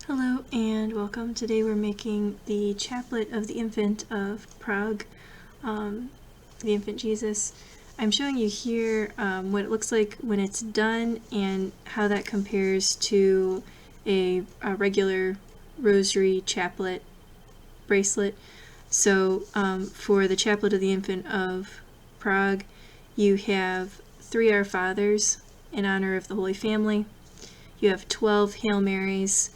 Hello and welcome. Today we're making the Chaplet of the Infant of Prague, the Infant Jesus. I'm showing you here what it looks like when it's done and how that compares to a regular Rosary Chaplet bracelet. So for the Chaplet of the Infant of Prague, you have 3 Our Fathers in honor of the Holy Family. You have 12 Hail Marys,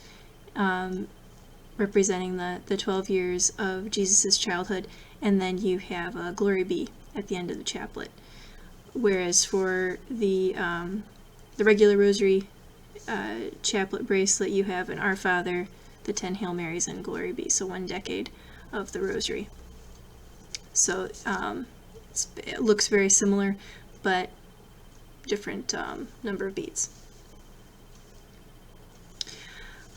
representing the 12 years of Jesus' childhood, and then you have a Glory Be at the end of the chaplet. Whereas for the regular Rosary chaplet bracelet, you have an Our Father, the 10 Hail Marys, and Glory Be, so 1 decade of the Rosary. So it looks very similar, but different number of beads.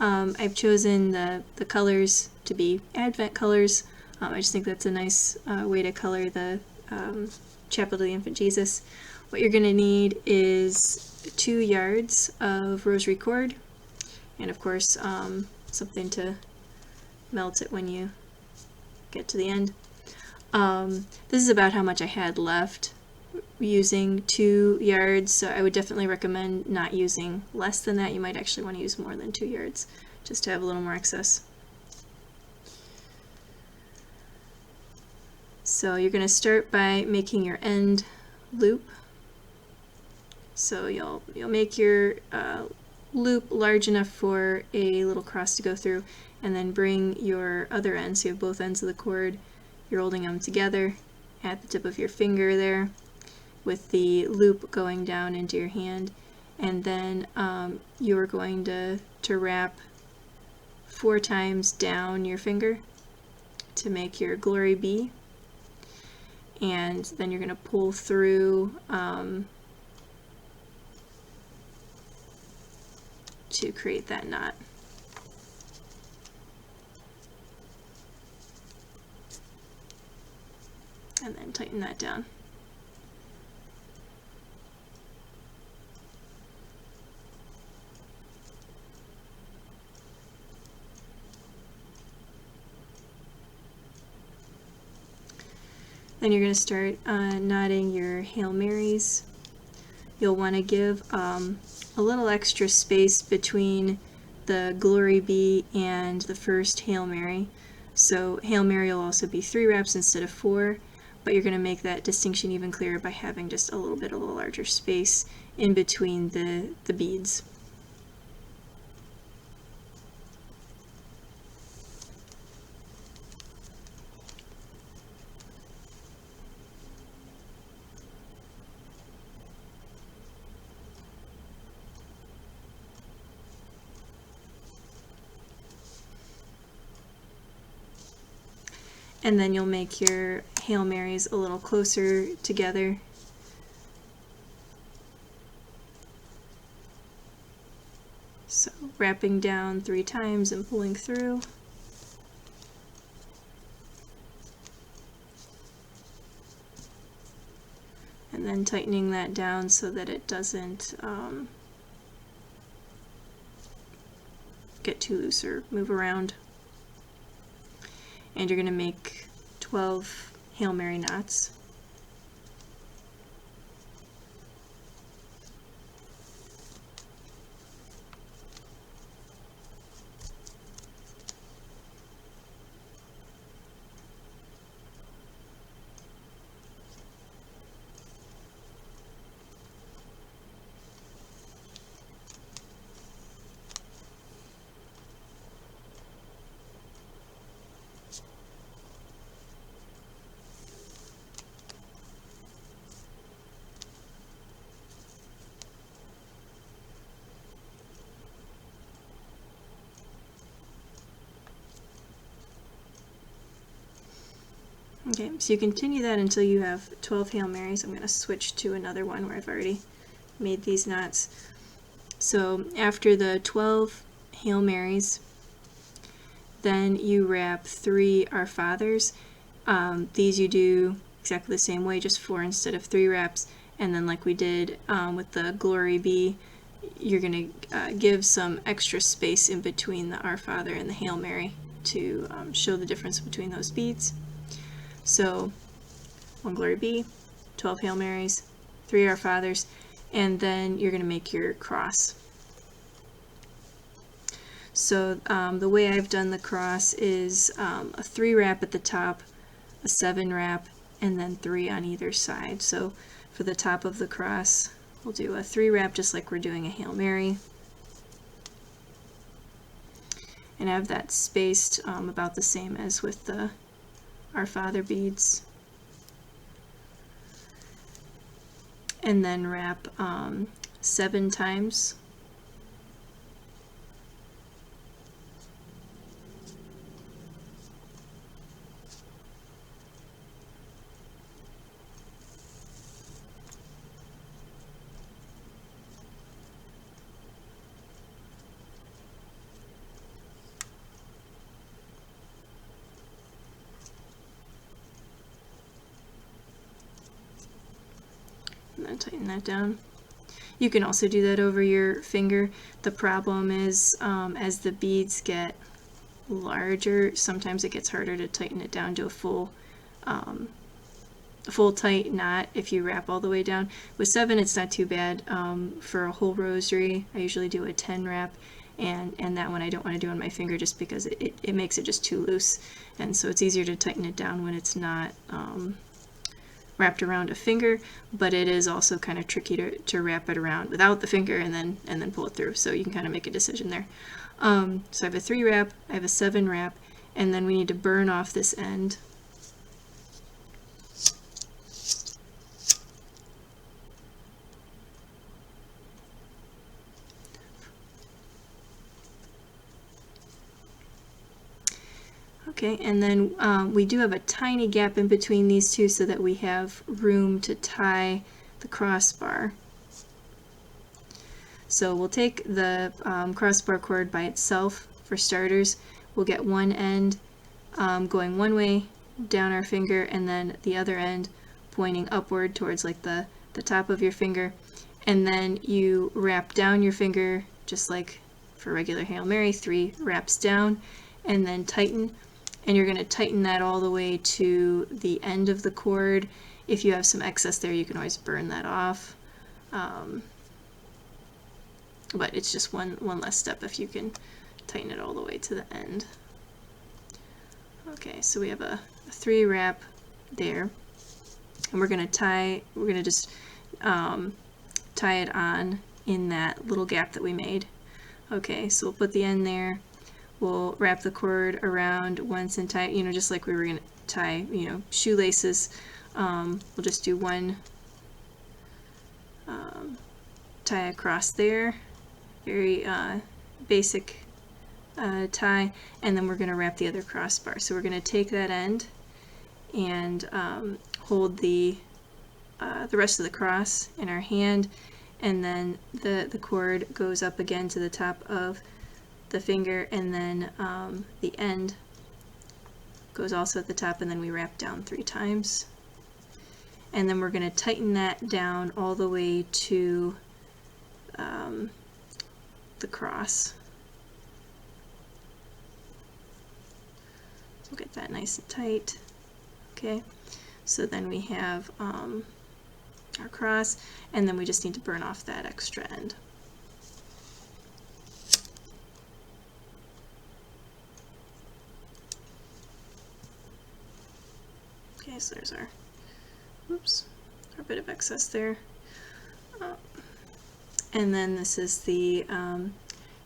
I've chosen the colors to be Advent colors. I just think that's a nice way to color the Chaplet of the Infant Jesus. What you're going to need is 2 yards of rosary cord, and of course something to melt it when you get to the end. This is about how much I had left using 2 yards, so I would definitely recommend not using less than that. You might actually want to use more than 2 yards just to have a little more excess. So you're going to start by making your end loop. So you'll make your loop large enough for a little cross to go through, and then bring your other end, so you have both ends of the cord, you're holding them together at the tip of your finger there, with the loop going down into your hand, and then you're going to wrap 4 times down your finger to make your Glory Be, and then you're going to pull through to create that knot. And then tighten that down. Then you're going to start knotting your Hail Marys. You'll want to give a little extra space between the Glory Be and the first Hail Mary. So Hail Mary will also be 3 wraps instead of 4, but you're going to make that distinction even clearer by having just a little bit of a larger space in between the beads. And then you'll make your Hail Marys a little closer together. So wrapping down 3 times and pulling through. And then tightening that down so that it doesn't get too loose or move around. And you're going to make 12 Hail Mary knots. Okay, so you continue that until you have 12 Hail Marys. I'm going to switch to another one where I've already made these knots. So after the 12 Hail Marys, then you wrap 3 Our Fathers. These you do exactly the same way, just 4 instead of 3 wraps. And then like we did with the Glory Be, you're going to give some extra space in between the Our Father and the Hail Mary to show the difference between those beads. So 1 Glory Be, 12 Hail Marys, 3 Our Fathers, and then you're going to make your cross. So the way I've done the cross is a 3 wrap at the top, a 7 wrap, and then 3 on either side. So for the top of the cross, we'll do a 3 wrap just like we're doing a Hail Mary. And have that spaced about the same as with the Our Father beads. And then wrap 7 times. And then tighten that down. You can also do that over your finger. The problem is as the beads get larger, sometimes it gets harder to tighten it down to a full tight knot if you wrap all the way down. With 7 it's not too bad. For a whole rosary I usually do a 10 wrap, and that one I don't want to do on my finger just because it makes it just too loose, and so it's easier to tighten it down when it's not wrapped around a finger, but it is also kind of tricky to wrap it around without the finger and then pull it through, so you can kind of make a decision there. So I have a 3 wrap, I have a 7 wrap, and then we need to burn off this end. Okay, and then we do have a tiny gap in between these two so that we have room to tie the crossbar. So we'll take the crossbar cord by itself for starters. We'll get one end going one way down our finger, and then the other end pointing upward towards like the top of your finger. And then you wrap down your finger just like for regular Hail Mary, 3 wraps down, and then tighten. And you're going to tighten that all the way to the end of the cord. If you have some excess there, you can always burn that off. But it's just one less step if you can tighten it all the way to the end. Okay, so we have a 3 wrap there. And we're going to just tie it on in that little gap that we made. Okay, so we'll put the end there. We'll wrap the cord around once and tie, just like we were going to tie, shoelaces. We'll just do one tie across there, very basic tie, and then we're going to wrap the other crossbar. So we're going to take that end and hold the rest of the cross in our hand, and then the cord goes up again to the top of the finger, and then the end goes also at the top, and then we wrap down 3 times. And then we're going to tighten that down all the way to the cross. We'll get that nice and tight. Okay, so then we have our cross, and then we just need to burn off that extra end. Okay, so there's our bit of excess there. And then this is the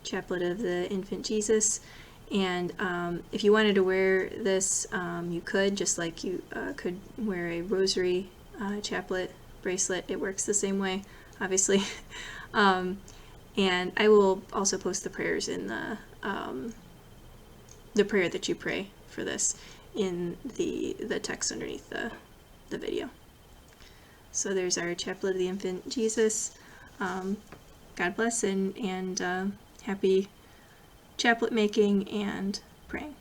Chaplet of the Infant Jesus. And if you wanted to wear this, you could, just like you could wear a Rosary chaplet bracelet. It works the same way, obviously. And I will also post the prayers in the prayer that you pray for this in the text underneath the video. So there's our Chaplet of the Infant Jesus. God bless and happy chaplet making and praying.